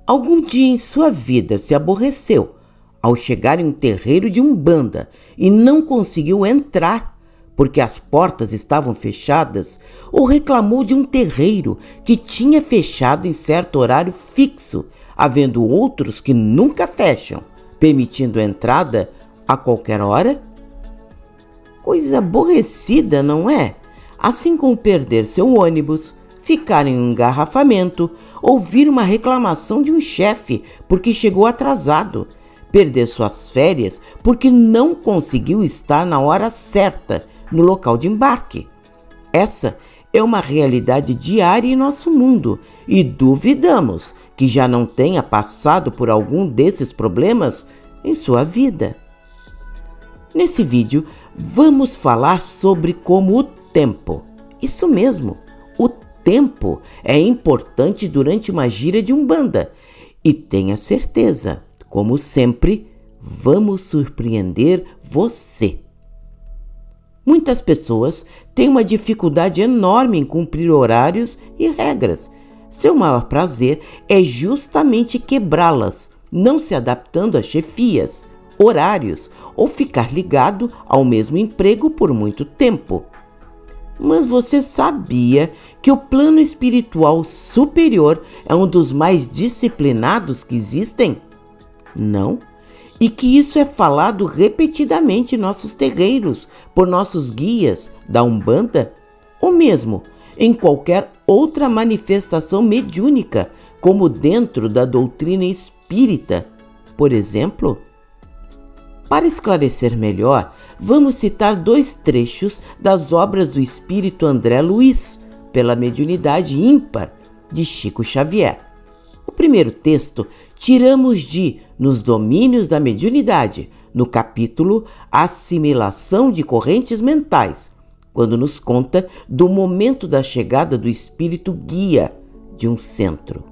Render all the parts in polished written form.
Algum dia em sua vida se aborreceu ao chegar em um terreiro de umbanda e não conseguiu entrar porque as portas estavam fechadas, ou reclamou de um terreiro que tinha fechado em certo horário fixo, havendo outros que nunca fecham, permitindo entrada a qualquer hora? Coisa aborrecida, não é? Assim como perder seu ônibus, ficar em um engarrafamento, ouvir uma reclamação de um chefe porque chegou atrasado, perder suas férias porque não conseguiu estar na hora certa no local de embarque. Essa é uma realidade diária em nosso mundo e duvidamos que já não tenha passado por algum desses problemas em sua vida. Nesse vídeo, vamos falar sobre como o tempo, isso mesmo, o tempo é importante durante uma gira de umbanda e tenha certeza, como sempre, vamos surpreender você. Muitas pessoas têm uma dificuldade enorme em cumprir horários e regras. Seu maior prazer é justamente quebrá-las, não se adaptando a chefias, horários ou ficar ligado ao mesmo emprego por muito tempo. Mas você sabia que o plano espiritual superior é um dos mais disciplinados que existem? Não? E que isso é falado repetidamente em nossos terreiros, por nossos guias da Umbanda, ou mesmo em qualquer outra manifestação mediúnica, como dentro da doutrina espírita, por exemplo? Para esclarecer melhor, vamos citar 2 trechos das obras do espírito André Luiz, pela mediunidade ímpar de Chico Xavier. O primeiro texto tiramos de Nos Domínios da Mediunidade, no capítulo Assimilação de Correntes Mentais, quando nos conta do momento da chegada do espírito guia de um centro.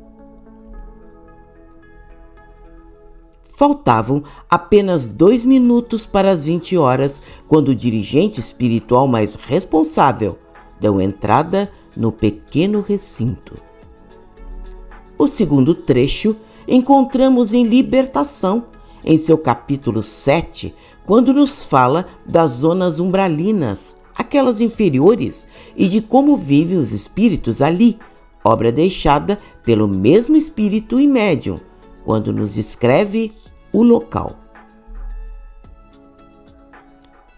Faltavam apenas 2 minutos para as 20 horas, quando o dirigente espiritual mais responsável deu entrada no pequeno recinto. O segundo trecho encontramos em Libertação, em seu capítulo 7, quando nos fala das zonas umbralinas, aquelas inferiores, e de como vivem os espíritos ali, obra deixada pelo mesmo espírito e médium, quando nos descreve o local.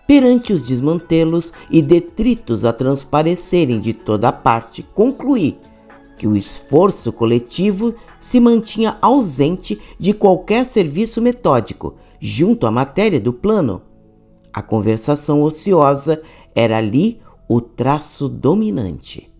Perante os desmantelos e detritos a transparecerem de toda parte, concluí que o esforço coletivo se mantinha ausente de qualquer serviço metódico junto à matéria do plano. A conversação ociosa era ali o traço dominante.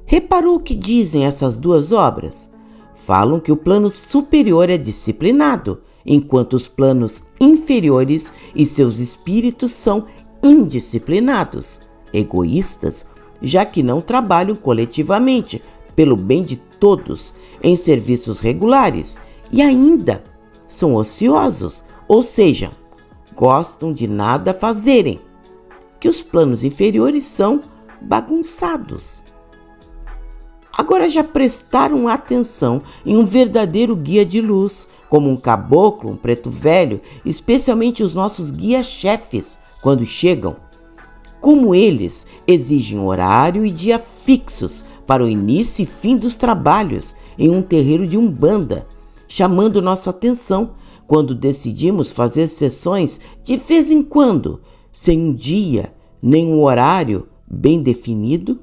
Reparou o que dizem essas 2 obras? Falam que o plano superior é disciplinado, enquanto os planos inferiores e seus espíritos são indisciplinados, egoístas, já que não trabalham coletivamente pelo bem de todos em serviços regulares e ainda são ociosos, ou seja, gostam de nada fazerem, que os planos inferiores são bagunçados. Agora já prestaram atenção em um verdadeiro guia de luz, como um caboclo, um preto velho, especialmente os nossos guias-chefes, quando chegam? Como eles exigem horário e dia fixos para o início e fim dos trabalhos em um terreiro de umbanda, chamando nossa atenção quando decidimos fazer sessões de vez em quando, sem um dia nem um horário bem definido?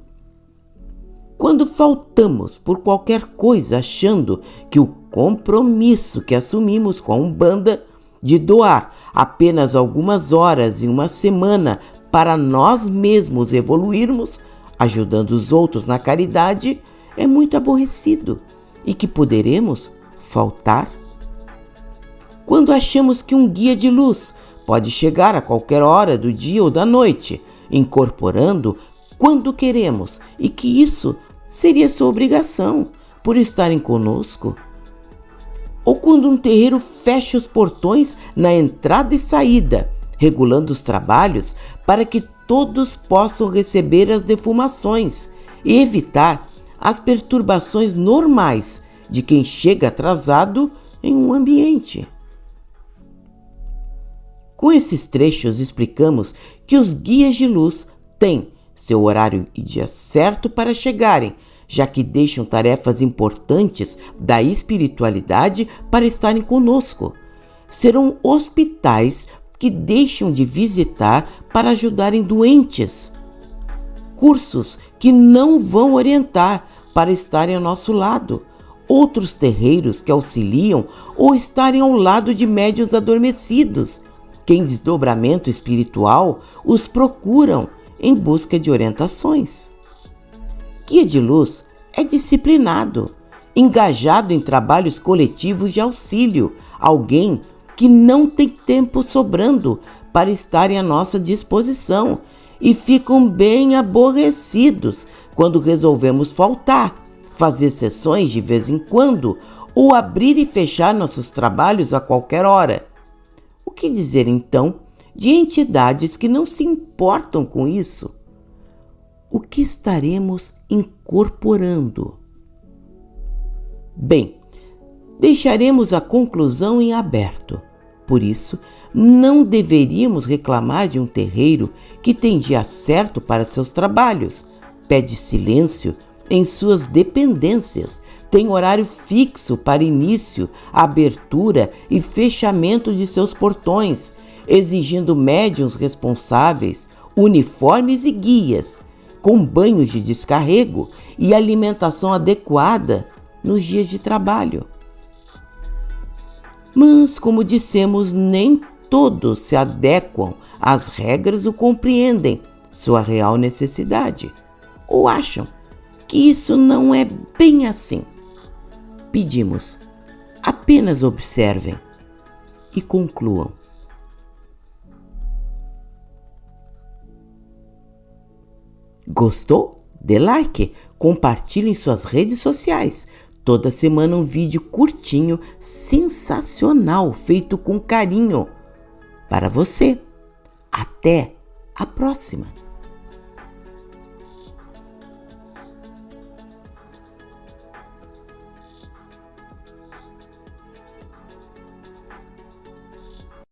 Quando faltamos por qualquer coisa achando que o compromisso que assumimos com a Umbanda de doar apenas algumas horas em uma semana para nós mesmos evoluirmos, ajudando os outros na caridade, é muito aborrecido e que poderemos faltar? Quando achamos que um guia de luz pode chegar a qualquer hora do dia ou da noite, incorporando quando queremos e que isso seria sua obrigação por estarem conosco? Ou quando um terreiro fecha os portões na entrada e saída, regulando os trabalhos para que todos possam receber as defumações e evitar as perturbações normais de quem chega atrasado em um ambiente. Com esses trechos explicamos que os guias de luz têm seu horário e dia certo para chegarem, já que deixam tarefas importantes da espiritualidade para estarem conosco. Serão hospitais que deixam de visitar para ajudarem doentes. Cursos que não vão orientar para estarem ao nosso lado. Outros terreiros que auxiliam ou estarem ao lado de médiuns adormecidos, que em desdobramento espiritual os procuram em busca de orientações. Guia de luz é disciplinado, engajado em trabalhos coletivos de auxílio, alguém que não tem tempo sobrando para estarem à nossa disposição e ficam bem aborrecidos quando resolvemos faltar, fazer sessões de vez em quando ou abrir e fechar nossos trabalhos a qualquer hora. O que dizer então de entidades que não se importam com isso? O que estaremos incorporando? Bem, deixaremos a conclusão em aberto. Por isso, não deveríamos reclamar de um terreiro que tem dia certo para seus trabalhos, pede silêncio em suas dependências, tem horário fixo para início, abertura e fechamento de seus portões, exigindo médiuns responsáveis, uniformes e guias, com banhos de descarrego e alimentação adequada nos dias de trabalho. Mas, como dissemos, nem todos se adequam às regras ou compreendem sua real necessidade, ou acham que isso não é bem assim. Pedimos, apenas observem e concluam. Gostou? Dê like, compartilhe em suas redes sociais. Toda semana um vídeo curtinho, sensacional, feito com carinho para você. Até a próxima!